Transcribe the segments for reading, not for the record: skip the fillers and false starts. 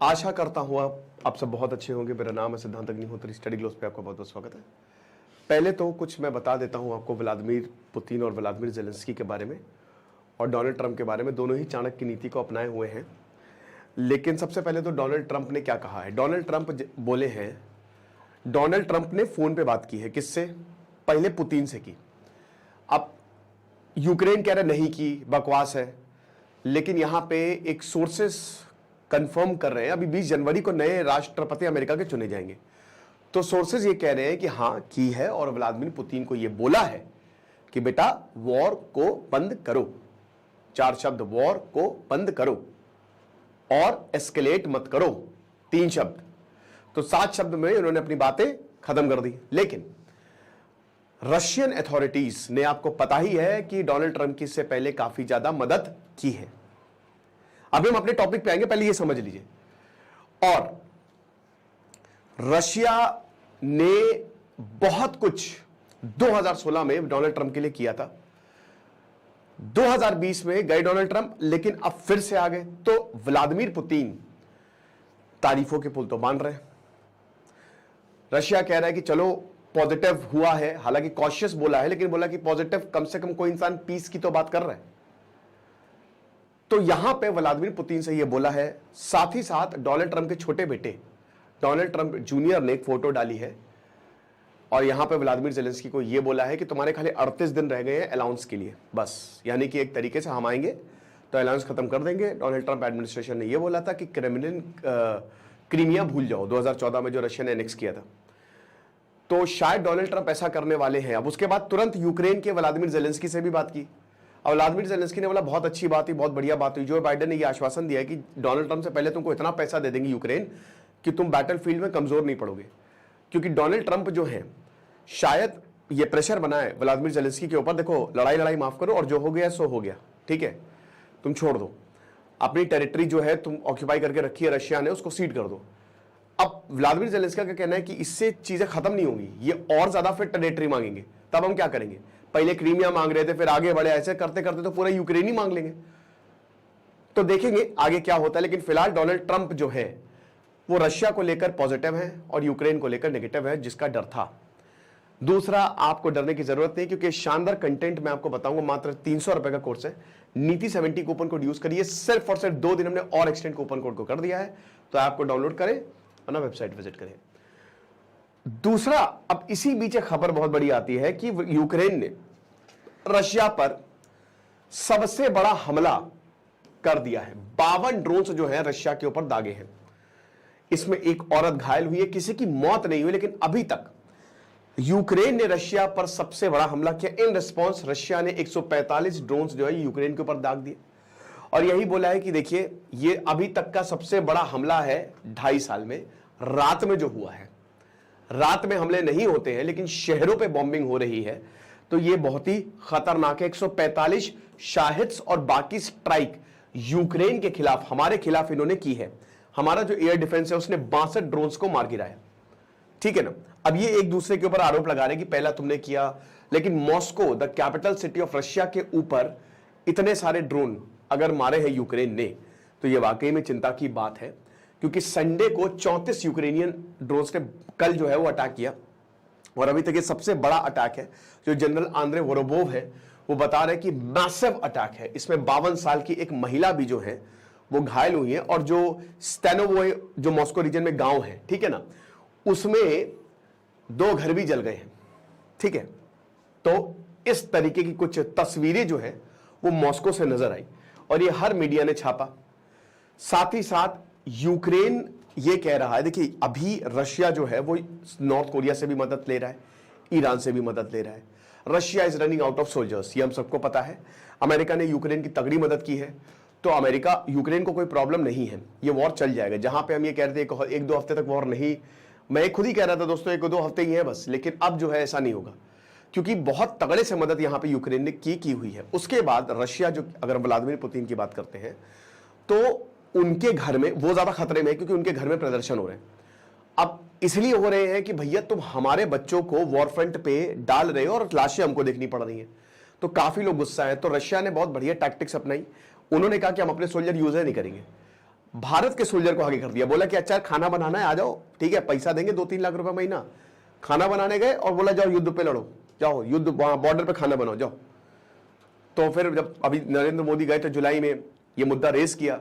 आशा करता हूँ आप सब बहुत अच्छे होंगे। मेरा नाम है सिद्धांत अग्निहोत्री। स्टडी ग्लोस पे आपका बहुत बहुत स्वागत है। पहले तो कुछ मैं बता देता हूँ आपको व्लादिमीर पुतिन और व्लादिमीर ज़ेलेंस्की के बारे में और डोनाल्ड ट्रंप के बारे में। दोनों ही चाणक्य नीति को अपनाए हुए हैं। लेकिन सबसे पहले तो डोनाल्ड ट्रंप ने क्या कहा है। डोनाल्ड ट्रंप बोले हैं, डोनाल्ड ट्रंप ने फ़ोन पे बात की है। किससे? पहले पुतिन से की। अब यूक्रेन कह रहे नहीं की, बकवास है। लेकिन यहाँ पे एक सोर्सेस कंफर्म कर रहे हैं, अभी 20 जनवरी को नए राष्ट्रपति अमेरिका के चुने जाएंगे। तो सोर्सेज ये कह रहे हैं कि हाँ की है और व्लादिमीर पुतिन को ये बोला है कि बेटा वॉर को बंद करो। 4 शब्द, वॉर को बंद करो और एस्केलेट मत करो, 3 शब्द। तो 7 शब्द में उन्होंने अपनी बातें खत्म कर दी। लेकिन रशियन अथॉरिटीज ने, आपको पता ही है कि डोनाल्ड ट्रंप की इससे पहले काफी ज्यादा मदद की है। अभी हम अपने टॉपिक पे आएंगे, पहले ये समझ लीजिए। और रशिया ने बहुत कुछ 2016 में डोनाल्ड ट्रंप के लिए किया था। 2020 में गए डोनाल्ड ट्रंप, लेकिन अब फिर से आ गए। तो व्लादिमीर पुतिन तारीफों के पुल तो बांध रहे हैं। रशिया कह रहा है कि चलो पॉजिटिव हुआ है, हालांकि कॉशियस बोला है, लेकिन बोला कि पॉजिटिव कम से कम कोई इंसान पीस की तो बात कर रहा है। तो यहां पे व्लादिमीर पुतिन से ये बोला है। साथ ही साथ डोनाल्ड ट्रंप के छोटे बेटे डोनाल्ड ट्रंप जूनियर ने एक फोटो डाली है और यहां पे व्लादिमीर ज़ेलेंस्की को ये बोला है कि तुम्हारे खाली 38 दिन रह गए हैं अलाउंस के लिए, बस। यानी कि एक तरीके से हम आएंगे तो अलाउंस खत्म कर देंगे। डोनाल्ड ट्रंप एडमिनिस्ट्रेशन ने यह बोला था कि क्रीमिया भूल जाओ, 2014 में जो रशिया ने एनेक्स किया था। तो शायद डोनाल्ड ट्रंप ऐसा करने वाले हैं। अब उसके बाद तुरंत यूक्रेन के व्लादिमीर ज़ेलेंस्की से भी बात की और व्लादिमीर ज़ेलेंस्की ने बोला बहुत अच्छी बात हुई, बहुत बढ़िया बात हुई। जो बाइडेन ने यह आश्वासन दिया कि डोनाल्ड ट्रंप से पहले तुमको इतना पैसा दे देंगे यूक्रेन कि तुम बैटलफील्ड में कमजोर नहीं पड़ोगे। क्योंकि डोनाल्ड ट्रंप जो है शायद ये प्रेशर बनाए व्लादिमीर ज़ेलेंस्की के ऊपर, देखो लड़ाई माफ करो और जो हो गया सो हो गया, ठीक है, तुम छोड़ दो। अपनी टेरिटरी जो है तुम ऑक्यूपाई करके रखी है रशिया ने, उसको सीड कर दो। अब व्लादिमीर ज़ेलेंस्की का कहना है कि इससे चीजें खत्म नहीं होंगी, ये और ज्यादा फिर टेरिटरी मांगेंगे। तब हम क्या करेंगे? पहले क्रीमिया मांग रहे थे, फिर आगे बढ़े, ऐसे करते करते तो पूरा यूक्रेन ही मांग लेंगे। तो देखेंगे आगे क्या होता है। लेकिन फिलहाल डोनाल्ड ट्रंप जो है वो रशिया को लेकर पॉजिटिव है और यूक्रेन को लेकर नेगेटिव है, जिसका डर था। दूसरा, आपको डरने की जरूरत नहीं, क्योंकि शानदार कंटेंट मैं आपको बताऊंगा। मात्र 300 रुपए का कोर्स है। नीति 70 कूपन कोड यूज करिए। सिर्फ और सिर्फ 2 दिन हमने और एक्सटेंड कूपन कोड को कर दिया है। तो ऐप को डाउनलोड करें और ना वेबसाइट विजिट करें। दूसरा, अब इसी बीच एक खबर बहुत बड़ी आती है कि यूक्रेन ने रशिया पर सबसे बड़ा हमला कर दिया है। 52 ड्रोन्स जो है रशिया के ऊपर दागे हैं। इसमें एक औरत घायल हुई है, किसी की मौत नहीं हुई। लेकिन अभी तक यूक्रेन ने रशिया पर सबसे बड़ा हमला किया। इन रिस्पॉन्स रशिया ने 145 ड्रोन्स जो है यूक्रेन के ऊपर दाग दिए और यही बोला है कि देखिए ये अभी तक का सबसे बड़ा हमला है 2.5 साल में। रात में जो हुआ है, रात में हमले नहीं होते हैं लेकिन शहरों पे बॉम्बिंग हो रही है, तो ये बहुत ही खतरनाक है। 145 शाहिद्स और बाकी स्ट्राइक यूक्रेन के खिलाफ, हमारे खिलाफ इन्होंने की है। हमारा जो एयर डिफेंस है उसने 62 ड्रोन्स को मार गिराया, ठीक है ना। अब ये एक दूसरे के ऊपर आरोप लगा रहे हैं कि पहला तुमने किया, लेकिन Moscow the capital city of Russia के ऊपर इतने सारे ड्रोन अगर मारे हैं यूक्रेन ने, तो ये वाकई में चिंता की बात है। क्योंकि संडे को 34 यूक्रेनियन ड्रोन्स ने कल जो है वो अटैक किया और अभी तक ये सबसे बड़ा अटैक है। जो जनरल आंद्रे वोरोबोव है वो बता रहे हैं कि मैसिव अटैक है। इसमें 52 साल की एक महिला भी जो है वो घायल हुई है और जो स्टेनोवो जो मॉस्को रीजन में गांव है, ठीक है ना, उसमें 2 घर भी जल गए हैं, ठीक है। तो इस तरीके की कुछ तस्वीरें जो है वो मॉस्को से नजर आई और ये हर मीडिया ने छापा। साथ ही साथ यूक्रेन ये कह रहा है, देखिए अभी रशिया जो है वो नॉर्थ कोरिया से भी मदद ले रहा है, ईरान से भी मदद ले रहा है। Russia is running out of soldiers, ये हम सबको पता है। अमेरिका ने यूक्रेन की तगड़ी मदद की है। तो अमेरिका, यूक्रेन को कोई प्रॉब्लम नहीं है, ये वॉर चल जाएगा। जहां पे हम ये कह रहे थे 1-2 हफ्ते तक वॉर नहीं, मैं खुद ही कह रहा था दोस्तों 1-2 हफ्ते ही है बस, लेकिन अब जो है ऐसा नहीं होगा, क्योंकि बहुत तगड़े से मदद यहां पे यूक्रेन ने की हुई है। उसके बाद रशिया, जो अगर व्लादिमीर पुतिन की बात करते हैं तो उनके घर में वो ज्यादा खतरे में है, क्योंकि उनके घर में प्रदर्शन हो रहे हैं। अब इसलिए हो रहे हैं कि भैया तुम हमारे बच्चों को वॉर फ्रंट पे डाल रहे हो और लाशें हमको देखनी पड़ रही हैं। तो काफी लोग गुस्सा है। तो रशिया ने बहुत बढ़िया टैक्टिक्स अपनाई। उन्होंने कहा कि हम अपने सोल्जर यूज नहीं करेंगे। भारत के सोल्जर को आगे कर दिया, बोला कि अच्छा खाना बनाना है आ जाओ, ठीक है पैसा देंगे 2-3 लाख रुपए महीना। खाना बनाने गए और बोला जाओ युद्ध पे लड़ो, जाओ युद्ध वहां बॉर्डर पे खाना बनाओ जाओ। तो फिर जब अभी नरेंद्र मोदी गए तो जुलाई में ये मुद्दा रेस किया,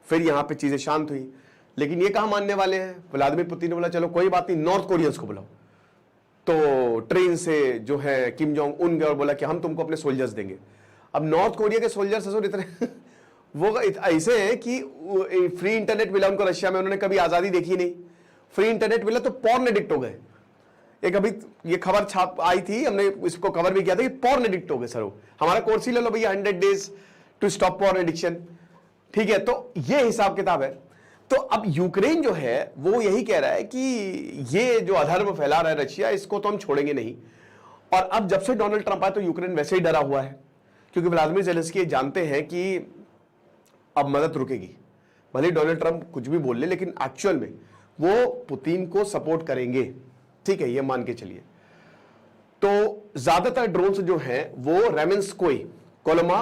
फिर यहां पे चीजें शांत हुई। लेकिन ये कहां मानने वाले हैं, व्लादिमीर पुतिन ने बोला चलो कोई बात नहीं, नॉर्थ कोरियंस को बुलाओ। तो ट्रेन से जो है किम जोंग उन गए और बोला कि हम तुमको अपने सोल्जर्स देंगे। अब नॉर्थ कोरिया के सोल्जर्स इतने वो ऐसे हैं कि फ्री इंटरनेट मिला उनको रशिया में, उन्होंने कभी आजादी देखी नहीं, फ्री इंटरनेट मिला तो पॉर्न एडिक्ट हो गए। एक अभी ये खबर छाप आई थी, हमने इसको कवर भी किया था कि पॉर्न एडिक्ट हो गए सर। हमारा कोर्स ही ले लो भैया, 100 days to stop porn addiction, ठीक है। तो ये हिसाब किताब है। तो अब यूक्रेन जो है वो यही कह रहा है कि ये जो अधर्म फैला रहा है रशिया, इसको तो हम छोड़ेंगे नहीं। और अब जब से डोनाल्ड ट्रंप आए तो यूक्रेन वैसे ही डरा हुआ है, क्योंकि व्लादिमीर ज़ेलेंस्की जानते हैं कि अब मदद रुकेगी। भले डोनाल्ड ट्रंप कुछ भी बोल ले, लेकिन एक्चुअल में वो पुतिन को सपोर्ट करेंगे, ठीक है, ये मान के चलिए। तो ज्यादातर ड्रोन्स जो हैं वो रेमेंस्कोई, कोलोमा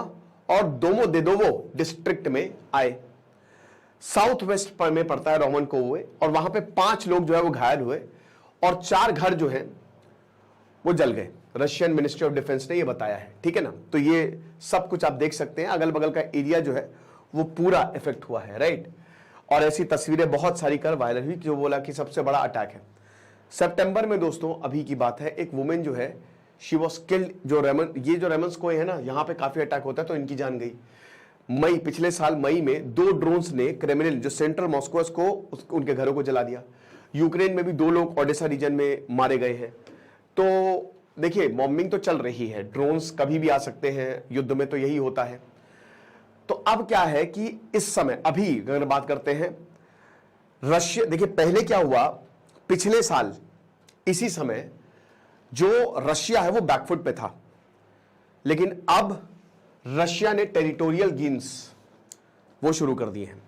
और दोमोदेदोवो डिस्ट्रिक्ट में आए। साउथ वेस्ट में पड़ता है रोमन कोवे, और वहां पे 5 लोग जो है वो घायल हुए और 4 घर जो है वो जल गए। रशियन मिनिस्ट्री ऑफ डिफेंस ने ये बताया है, ठीक है ना। तो ये सब कुछ आप देख सकते हैं, अगल बगल का एरिया जो है वो पूरा इफेक्ट हुआ है, राइट। और ऐसी तस्वीरें बहुत सारी कर वायरल हुई, जो बोला कि सबसे बड़ा अटैक है। सितंबर में दोस्तों अभी की बात है, एक वुमेन जो है शी वाज किल्ड, जो रेमंस्कोई है ना, यहाँ पे काफी अटैक होता है तो इनकी जान गई। पिछले साल मई में 2 ड्रोन्स ने क्रिमिनल जो सेंट्रल मॉस्को को उनके घरों को जला दिया। यूक्रेन में भी 2 लोग ओडेसा रीजन में मारे गए हैं। तो देखिए बॉम्बिंग तो चल रही है, ड्रोन्स कभी भी आ सकते हैं, युद्ध में तो यही होता है। तो अब क्या है कि इस समय अभी अगर बात करते हैं रशिया, देखिए पहले क्या हुआ, पिछले साल इसी समय जो रशिया है वो बैकफुट पे था, लेकिन अब रशिया ने टेरिटोरियल गेम्स वो शुरू कर दिए हैं।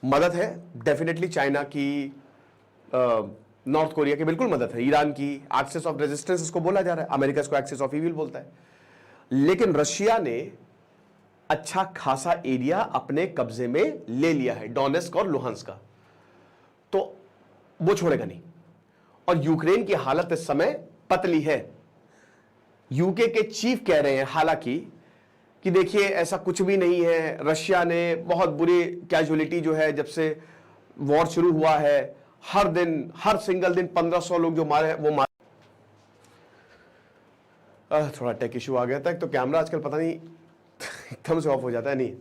मदद है डेफिनेटली चाइना की, नॉर्थ कोरिया की बिल्कुल मदद है, ईरान की, एक्सेस ऑफ रेजिस्टेंस इसको बोला जा रहा है, अमेरिका इसको एक्सेस ऑफ ईविल बोलता है। लेकिन रशिया ने अच्छा खासा एरिया अपने कब्जे में ले लिया है, डोनेस्क और लुहांस्क का, तो वो छोड़ेगा नहीं। और यूक्रेन की हालत इस समय पतली है। यूके के चीफ कह रहे हैं हालांकि कि देखिए ऐसा कुछ भी नहीं है, रशिया ने बहुत बुरी कैजुअलिटी जो है जब से वॉर शुरू हुआ है, हर सिंगल दिन 1500 लोग जो मारे वो मारे। थोड़ा टेक इशू आ गया था, तो कैमरा आजकल पता नहीं एकदम से ऑफ हो जाता है, नहीं।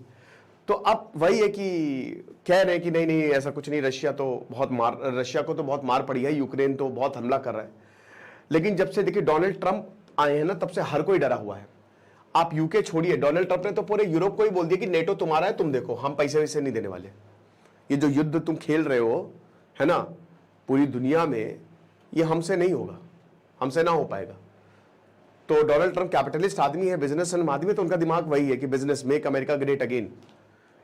तो अब वही है कि कह रहे हैं कि नहीं ऐसा कुछ नहीं, रशिया को तो बहुत मार पड़ी है, यूक्रेन तो बहुत हमला कर रहा है। लेकिन जब से देखिए डोनाल्ड ट्रंप आए हैं ना, तब से हर कोई डरा हुआ है। आप यूके छोड़िए, डोनाल्ड ट्रंप ने तो पूरे यूरोप को ही बोल दिया कि नेटो तुम्हारा है, तुम देखो, हम पैसे वैसे नहीं देने वाले। ये जो युद्ध तुम खेल रहे हो है ना पूरी दुनिया में, ये हमसे नहीं होगा, हमसे ना हो पाएगा। तो डोनाल्ड ट्रंप कैपिटलिस्ट आदमी है, बिजनेसमैन आदमी है, तो उनका दिमाग वही है कि business, make America great again.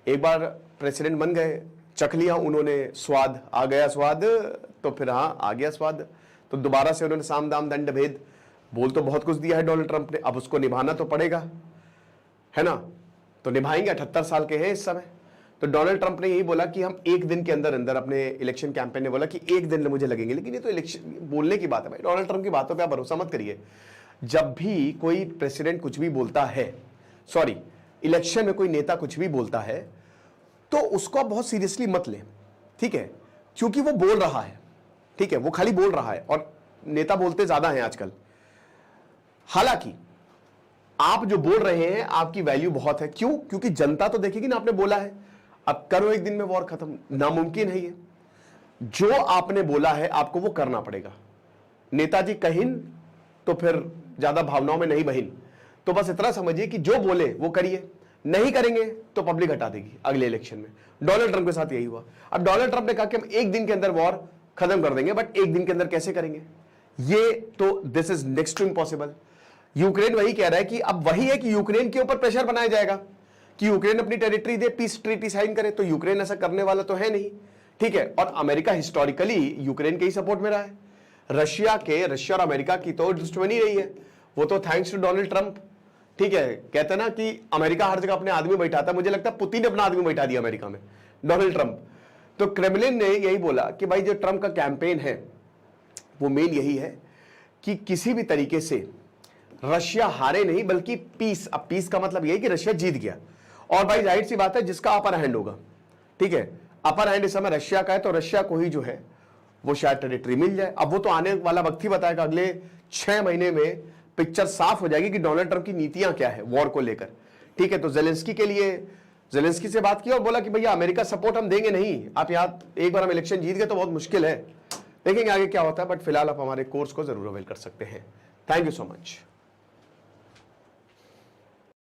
एक बार प्रेसिडेंट बन गए, चख लिया उन्होंने स्वाद, आ गया स्वाद, तो फिर हाँ आ गया स्वाद, तो दोबारा से उन्होंने साम दाम दंड भेद बोल तो बहुत कुछ दिया है डोनाल्ड ट्रंप ने, अब उसको निभाना तो पड़ेगा, है ना। तो निभाएंगे, 78 साल के हैं इस समय। तो डोनाल्ड ट्रंप ने यही बोला कि हम 1 दिन के अंदर अंदर, अपने इलेक्शन कैंपेन ने बोला कि 1 दिन मुझे लगेंगे। लेकिन ये तो इलेक्शन बोलने की बात है भाई, डोनाल्ड ट्रंप की बातों पे आप भरोसा मत करिए। जब भी कोई प्रेसिडेंट कुछ भी बोलता है, इलेक्शन में कोई नेता कुछ भी बोलता है, तो उसको आप बहुत सीरियसली मत लें, ठीक है, क्योंकि वो बोल रहा है, ठीक है, वो खाली बोल रहा है, और नेता बोलते ज्यादा हैं आजकल। हालांकि आप जो बोल रहे हैं आपकी वैल्यू बहुत है, क्यों? क्योंकि जनता तो देखेगी ना आपने बोला है। अब करो 1 दिन में वॉर खत्म, नामुमकिन है ये। जो आपने बोला है आपको वो करना पड़ेगा। नेताजी कहिन तो फिर ज्यादा भावनाओं में नहीं बहिन। तो बस इतना समझिए कि जो बोले वो करिए, नहीं करेंगे तो पब्लिक हटा देगी अगले इलेक्शन में। डोनाल्ड ट्रंप के साथ यही हुआ। अब डोनाल्ड ट्रंप ने कहा कि हम 1 दिन के अंदर वॉर खत्म कर देंगे, बट 1 दिन के अंदर कैसे करेंगे? ये तो this is next to impossible. Ukraine वही कह रहा है कि अब वही है कि यूक्रेन के ऊपर प्रेशर बनाया जाएगा कि यूक्रेन अपनी टेरिटरी दे, पीस ट्रीटी साइन करे। तो यूक्रेन ऐसा करने वाला तो है नहीं, ठीक है। और अमेरिका हिस्टोरिकली यूक्रेन के ही सपोर्ट में रहा है। रशिया और अमेरिका की तो दुश्मनी रही है, वो तो थैंक्स टू डोनाल्ड ट्रंप, ठीक है। कहते हैं ना कि अमेरिका हर जगह अपने आदमी बैठाता है, मुझे लगता है पुतिन ने अपना आदमी बैठा दिया अमेरिका में। Donald Trump. तो क्रेमलिन ने यही बोला कि भाई जो ट्रंप का कैंपेन है वो मेन यही है कि किसी भी तरीके से रशिया हारे नहीं, बल्कि पीस। अब पीस का मतलब यही कि रशिया जीत गया। और भाई जाहिर सी बात है जिसका अपर हैंड होगा, ठीक है, अपर हैंड इस समय रशिया का है, तो रशिया को ही जो है वो शायद टेरिटरी मिल जाए। अब वो तो आने वाला वक्त ही बताएगा, अगले 6 महीने में पिक्चर साफ हो जाएगी कि डोनाल्ड ट्रंप की नीतियां क्या है वॉर को लेकर, ठीक है। तो जेलेंस्की से बात की और बोला कि भैया अमेरिका सपोर्ट हम देंगे नहीं, आप यहाँ एक बार हम इलेक्शन जीत गए तो बहुत मुश्किल है, देखेंगे आगे क्या होता है। बट फिलहाल आप हमारे कोर्स को जरूर अवेल कर सकते हैं। Thank you so much.